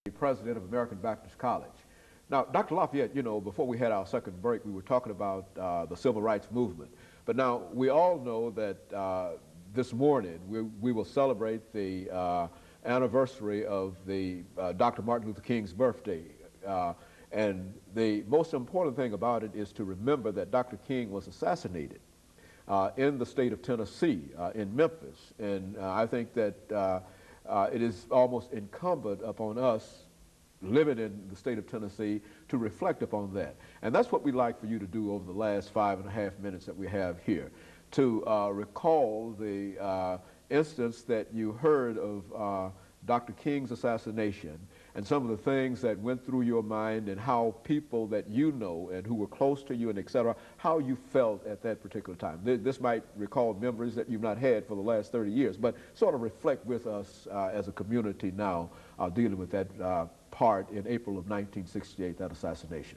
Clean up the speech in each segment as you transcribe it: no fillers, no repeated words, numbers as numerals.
the president of American Baptist College. Now, Dr. Lafayette, you know, before we had our second break, we were talking about the civil rights movement. But now, we all know that this morning we will celebrate the anniversary of the Dr. Martin Luther King's birthday. And the most important thing about it is to remember that Dr. King was assassinated in the state of Tennessee, in Memphis. And I think that it is almost incumbent upon us living in the state of Tennessee to reflect upon that. And that's what we'd like for you to do over the last 5.5 minutes that we have here, to recall the instance that you heard of Dr. King's assassination and some of the things that went through your mind and how people that you know and who were close to you and et cetera, how you felt at that particular time. This might recall memories that you've not had for the last 30 years, but sort of reflect with us as a community now dealing with that part in April of 1968, that assassination.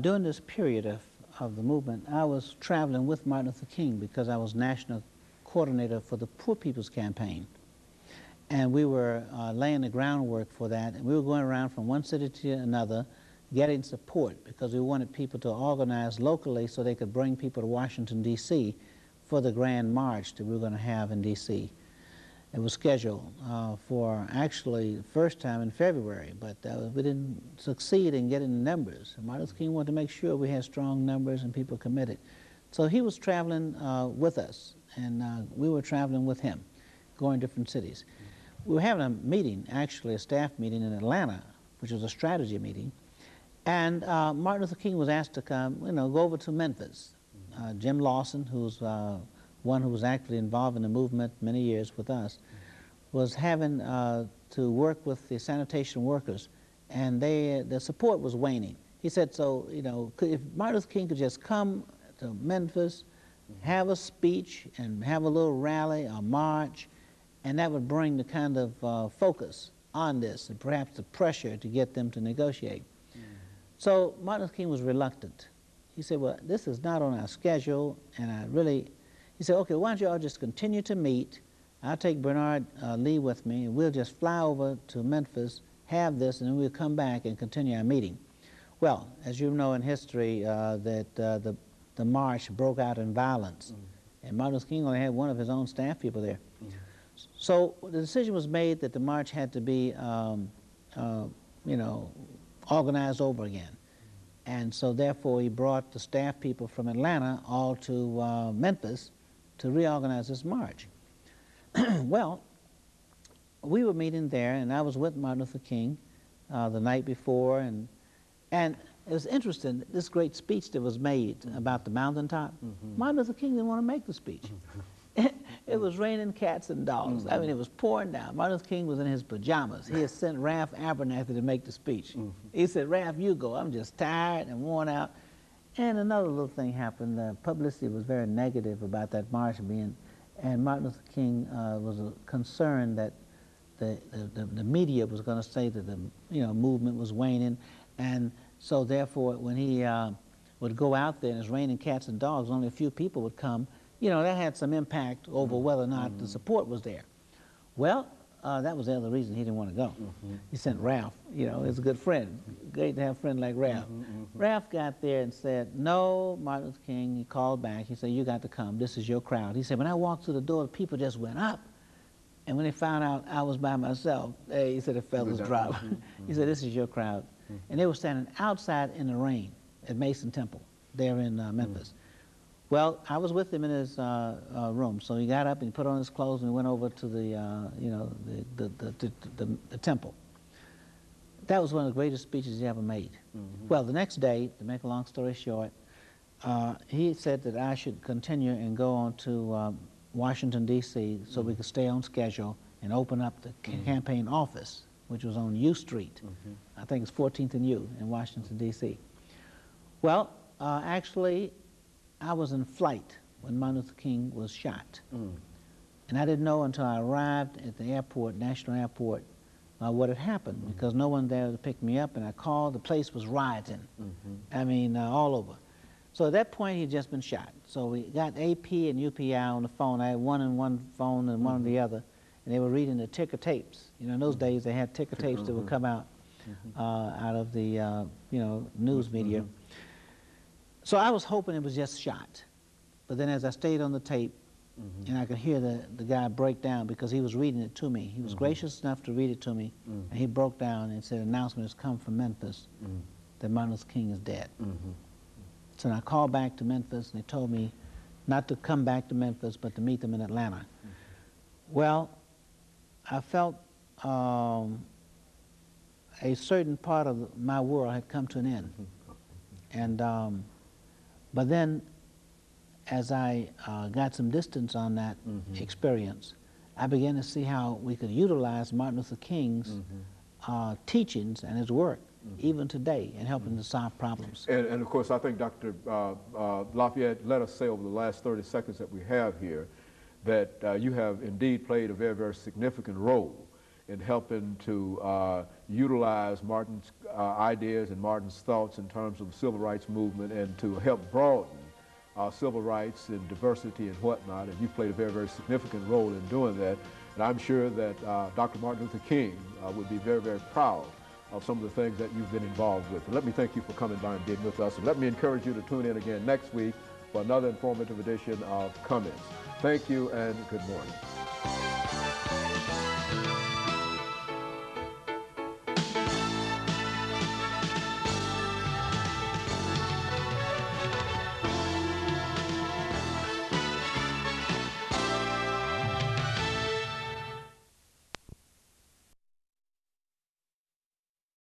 During this period of the movement, I was traveling with Martin Luther King because I was national coordinator for the Poor People's Campaign. And we were laying the groundwork for that, and we were going around from one city to another getting support because we wanted people to organize locally so they could bring people to Washington, D.C. for the grand march that we were going to have in D.C. It was scheduled for actually the first time in February, but we didn't succeed in getting the numbers. And Martin Luther King wanted to make sure we had strong numbers and people committed. So he was traveling with us, and we were traveling with him, going to different cities. We were having a meeting, actually a staff meeting in Atlanta, which was a strategy meeting, and Martin Luther King was asked to come, go over to Memphis. Jim Lawson, who's one who was actually involved in the movement many years with us, was having to work with the sanitation workers, and the support was waning. He said, so, if Martin Luther King could just come to Memphis, have a speech, and have a little rally, a march, and that would bring the kind of focus on this and perhaps the pressure to get them to negotiate. So Martin Luther King was reluctant. He said, well, this is not on our schedule, and he said, okay, why don't you all just continue to meet. I'll take Bernard Lee with me, and we'll just fly over to Memphis, have this, and then we'll come back and continue our meeting. Well, as you know in history, the march broke out in violence, and Martin Luther King only had one of his own staff people there. So the decision was made that the march had to be, organized over again. And so therefore he brought the staff people from Atlanta all to Memphis to reorganize this march. Well, we were meeting there, and I was with Martin Luther King the night before, and it was interesting, this great speech that was made about the mountaintop. Martin Luther King didn't want to make the speech. It was raining cats and dogs. I mean, it was pouring down. Martin Luther King was in his pajamas. He had sent Ralph Abernathy to make the speech. He said, Ralph, you go. I'm just tired and worn out. And another little thing happened. The publicity was very negative about that march being, and Martin Luther King was concerned that the media was going to say that the movement was waning, and so therefore when he would go out there and it's raining cats and dogs, only a few people would come. That had some impact over whether or not the support was there. Well, that was the other reason he didn't want to go. He sent Ralph, he's a good friend. Great to have a friend like Ralph. Ralph got there and said, no, Martin Luther King, he called back. He said, you got to come. This is your crowd. He said, when I walked through the door, the people just went up. And when they found out I was by myself, he said, the feathers dropped. He said, this is your crowd. And they were standing outside in the rain at Mason Temple there in Memphis. Well, I was with him in his room, so he got up and he put on his clothes and we went over to the temple. That was one of the greatest speeches he ever made. Well, the next day, to make a long story short, he said that I should continue and go on to Washington, D.C., so we could stay on schedule and open up the campaign office, which was on U Street. I think it's 14th and U in Washington, D.C. Well, actually, I was in flight when Martin Luther King was shot. And I didn't know until I arrived at the airport, National Airport, what had happened, because no one there to pick me up, and I called, the place was rioting. I mean, all over. So at that point, he'd just been shot. So we got AP and UPI on the phone. I had one on one phone and one on the other. and they were reading the ticker tapes. You know, in those days they had ticker tapes that would come out out of the you know, news media. So I was hoping it was just shot, but then as I stayed on the tape, and I could hear the guy break down because he was reading it to me. He was gracious enough to read it to me, and he broke down and said, "Announcement has come from Memphis that Martin Luther King is dead." So I called back to Memphis, and they told me not to come back to Memphis, but to meet them in Atlanta. Well, I felt a certain part of my world had come to an end. And, but then, as I got some distance on that experience, I began to see how we could utilize Martin Luther King's teachings and his work even today in helping to solve problems. And of course, I think Dr. Lafayette, let us say over the last 30 seconds that we have here, that you have indeed played a very, very significant role in helping to utilize Martin's ideas and Martin's thoughts in terms of the civil rights movement and to help broaden civil rights and diversity and whatnot. And you played a very, very significant role in doing that. And I'm sure that Dr. Martin Luther King would be very, very proud of some of the things that you've been involved with. And let me thank you for coming by and being with us. And let me encourage you to tune in again next week for another informative edition of Comments. Thank you and good morning.